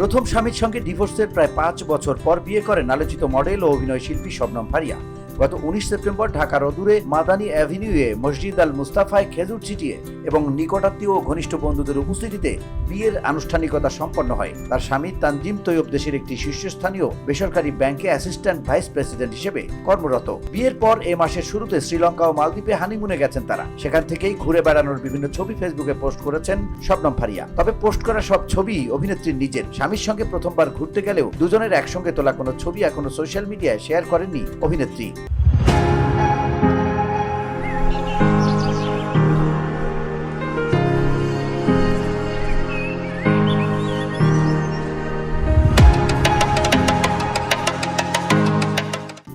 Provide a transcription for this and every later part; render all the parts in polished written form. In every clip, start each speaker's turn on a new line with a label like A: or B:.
A: প্রথম স্বামীর সঙ্গে ডিভোর্সের প্রায় 5 বছর পর বিয়ে করেন আলোচিত মডেল ও অভিনয় শিল্পী শবনম ফারিয়া। গত 19 সেপ্টেম্বর ঢাকার অদূরে মাদানী অ্যাভিনিউয়ে মসজিদ আল মুস্তাফায় খেজুর ছিটিয়ে এবং নিকটাত্মীয় ও ঘনিষ্ঠ বন্ধুদের উপস্থিতিতে বিয়ের আনুষ্ঠানিকতা সম্পন্ন হয়। তার স্বামী তানজিম তৈয়ব দেশের একটি শীর্ষস্থানীয় বেসরকারি ব্যাংকে অ্যাসিস্ট্যান্ট ভাইস প্রেসিডেন্ট হিসেবে কর্মরত। বিয়ের পর এ মাসের শুরুতে শ্রীলঙ্কা ও মালদ্বীপে হানিমুনে গেছেন তারা। সেখান থেকেই ঘুরে বেড়ানোর বিভিন্ন ছবি ফেসবুকে পোস্ট করেছেন শবনম ফারিয়া। তবে পোস্ট করা সব ছবি অভিনেত্রীর নিজের। স্বামীর সঙ্গে প্রথমবার ঘুরতে গেলেও দুজনের একসঙ্গে তোলা কোনো ছবি এখনো সোশ্যাল মিডিয়ায় শেয়ার করেননি অভিনেত্রী।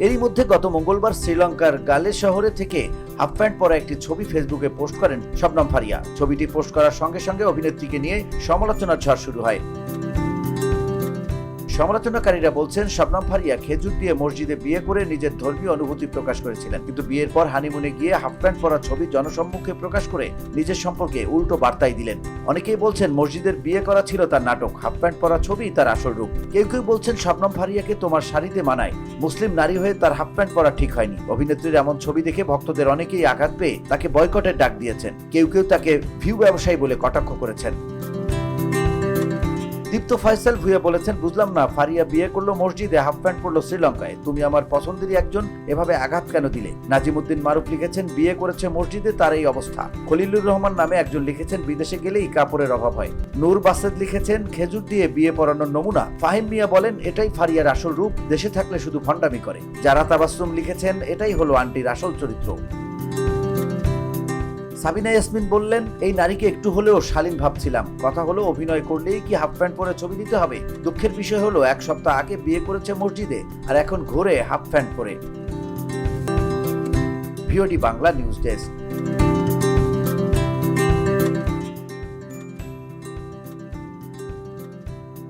A: এরই মধ্যে গত মঙ্গলবার শ্রীলঙ্কার গালে শহরে থেকে হাফ প্যান্ট পরা একটি ছবি ফেসবুকে পোস্ট করেন শবনম ফারিয়া। ছবিটি পোস্ট করার সঙ্গে সঙ্গে অভিনেত্রীকে নিয়ে সমালোচনার ঝড় শুরু হয়। সমালোচনাকারীরা বলছেন শবনম ফারিয়া খেজুর দিয়ে মসজিদে বিয়ে করে নিজের ধর্মীয় অনুভূতি প্রকাশ করেছিলেন, কিন্তু বিয়ের পর হানিমুনে গিয়ে হাফ প্যান্ট পরা ছবি জনসম্মুখে প্রকাশ করে নিজের সম্পর্কে উল্টো বার্তাই দিলেন। অনেকেই বলছেন মসজিদের বিয়ে করা ছিল তার নাটক, হাফ প্যান্ট পরা ছবি তার আসল রূপ। কেউ কেউ বলছেন শবনম ফারিয়াকে তোমার শাড়িতে মানায়, মুসলিম নারী হয়ে তার হাফ প্যান্ট পরা ঠিক হয়নি। অভিনেত্রীর এমন ছবি দেখে ভক্তদের অনেকেই আঘাত পেয়ে তাকে বয়কটের ডাক দিয়েছেন। কেউ কেউ তাকে ভিউ ব্যবসায়ী বলে কটাক্ষ করেছেন। দীপ্ত ফয়সাল ভুঁইয়া বলেছেন, বুঝলাম না, ফারিয়া বিয়ে করলো মসজিদে, হাফ প্যান্ট পরলো শ্রীলঙ্কায়, তুমি আমার পছন্দেরই একজন, এভাবে আঘাত কেন দিলে? নাজিমুদ্দিন মারুফ লিখেছেন, বিয়ে করেছে মসজিদে, তার এই অবস্থা। খলিলুর রহমান নামে একজন লিখেছেন, বিদেশে গেলেই কাপড়ের অভাব হয়। নূর বাসেদ লিখেছেন, খেজুর দিয়ে বিয়ে পড়ানোর নমুনা। ফাহিম মিয়া বলেন, এটাই ফারিয়ার আসল রূপ, দেশে থাকলে শুধু ভণ্ডামি করে। যারা তাবাসসুম লিখেছেন, এটাই হলো আন্টির আসল চরিত্র। সাবিনা ইয়াসমিন বললেন, এই নারীকে একটু হলেও শালীন ভাবছিলাম, কথা হলো অভিনয় করলেই কি হাফ প্যান্ট পরে ছবি দিতে হবে? দুঃখের বিষয় হলো 1 সপ্তাহ আগে বিয়ে করেছে মসজিদে, আর এখন ঘোরে হাফ প্যান্ট পরে। VOD Bangla news desk.